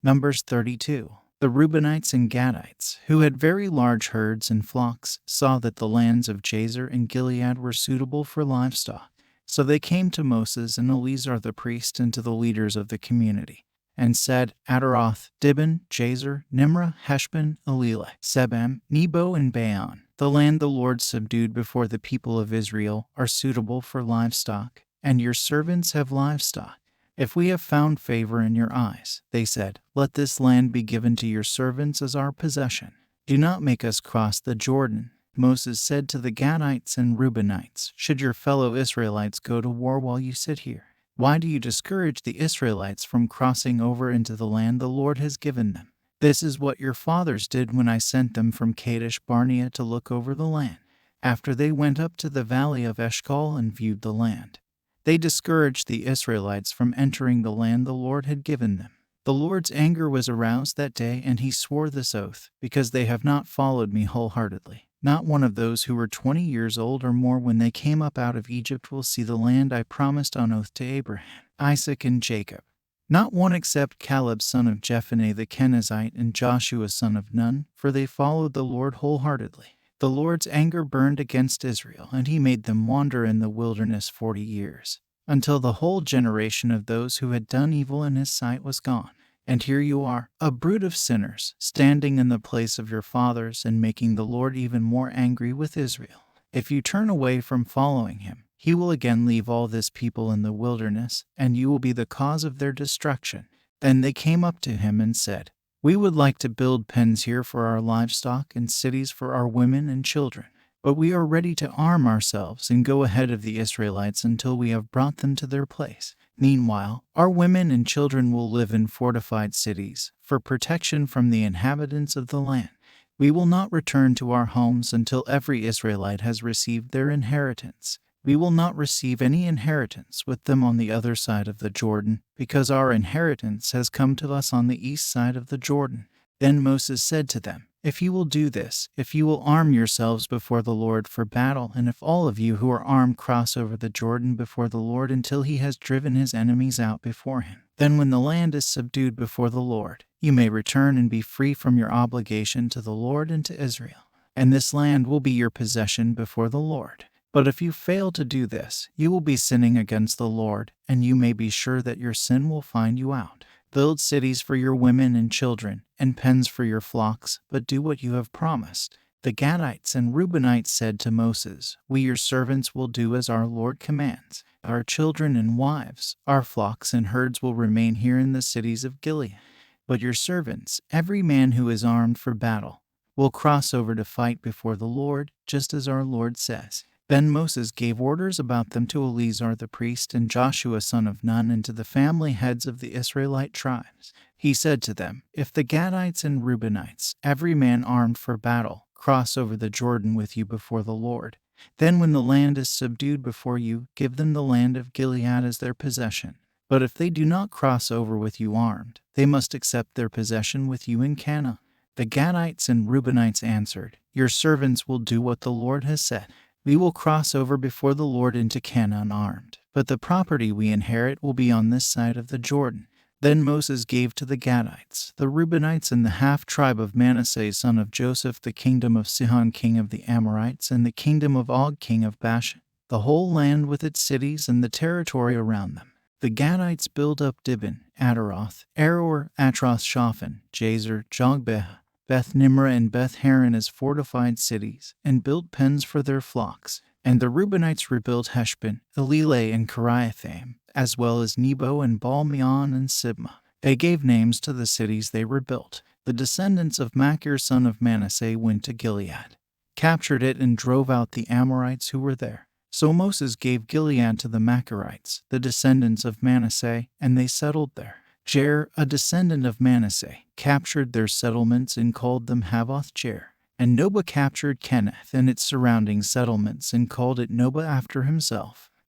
Numbers 32. The Reubenites and Gadites, who had very large herds and flocks, saw that the lands of Jazer and Gilead were suitable for livestock. So they came to Moses and Eleazar the priest and to the leaders of the community, and said, Ataroth, Dibon, Jazer, Nimrah, Heshbon, Elileh, Sebam, Nebo, and Baon, the land the Lord subdued before the people of Israel, are suitable for livestock, and your servants have livestock. If we have found favor in your eyes, they said, let this land be given to your servants as our possession. Do not make us cross the Jordan. Moses said to the Gadites and Reubenites, should your fellow Israelites go to war while you sit here? Why do you discourage the Israelites from crossing over into the land the Lord has given them? This is what your fathers did when I sent them from Kadesh Barnea to look over the land, after they went up to the valley of Eshcol and viewed the land. They discouraged the Israelites from entering the land the Lord had given them. The Lord's anger was aroused that day, and he swore this oath, because they have not followed me wholeheartedly. Not one of those who were 20 years old or more when they came up out of Egypt will see the land I promised on oath to Abraham, Isaac, and Jacob. Not one except Caleb son of Jephunneh the Kenizzite and Joshua son of Nun, for they followed the Lord wholeheartedly. The Lord's anger burned against Israel, and he made them wander in the wilderness 40 years, until the whole generation of those who had done evil in his sight was gone. And here you are, a brood of sinners, standing in the place of your fathers and making the Lord even more angry with Israel. If you turn away from following him, he will again leave all this people in the wilderness, and you will be the cause of their destruction. Then they came up to him and said, we would like to build pens here for our livestock and cities for our women and children, but we are ready to arm ourselves and go ahead of the Israelites until we have brought them to their place. Meanwhile, our women and children will live in fortified cities for protection from the inhabitants of the land. We will not return to our homes until every Israelite has received their inheritance. We will not receive any inheritance with them on the other side of the Jordan, because our inheritance has come to us on the east side of the Jordan. Then Moses said to them, if you will do this, if you will arm yourselves before the Lord for battle, and if all of you who are armed cross over the Jordan before the Lord until he has driven his enemies out before him, then when the land is subdued before the Lord, you may return and be free from your obligation to the Lord and to Israel, and this land will be your possession before the Lord. But if you fail to do this, you will be sinning against the Lord, and you may be sure that your sin will find you out. Build cities for your women and children, and pens for your flocks, but do what you have promised. The Gadites and Reubenites said to Moses, we your servants will do as our Lord commands. Our children and wives, our flocks and herds will remain here in the cities of Gilead. But your servants, every man who is armed for battle, will cross over to fight before the Lord, just as our Lord says. Then Moses gave orders about them to Eleazar the priest and Joshua son of Nun and to the family heads of the Israelite tribes. He said to them, if the Gadites and Reubenites, every man armed for battle, cross over the Jordan with you before the Lord, then when the land is subdued before you, give them the land of Gilead as their possession. But if they do not cross over with you armed, they must accept their possession with you in Canaan. The Gadites and Reubenites answered, your servants will do what the Lord has said. We will cross over before the Lord into Canaan armed, but the property we inherit will be on this side of the Jordan. Then Moses gave to the Gadites, the Reubenites, and the half-tribe of Manasseh son of Joseph the kingdom of Sihon king of the Amorites and the kingdom of Og king of Bashan, the whole land with its cities and the territory around them. The Gadites built up Dibon, Ataroth, Aroer, Atroth-Shaphan, Jazer, Jogbeh, Beth Nimrah and Beth Haran as fortified cities, and built pens for their flocks. And the Reubenites rebuilt Heshbon, Elileh, and Kiriathaim, as well as Nebo and Baal-meon and Sibmah. They gave names to the cities they rebuilt. The descendants of Machir son of Manasseh went to Gilead, captured it, and drove out the Amorites who were there. So Moses gave Gilead to the Machirites, the descendants of Manasseh, and they settled there. Jair, a descendant of Manasseh, captured their settlements and called them Havoth-Jair. And Nobah captured Kenath and its surrounding settlements and called it Nobah after himself.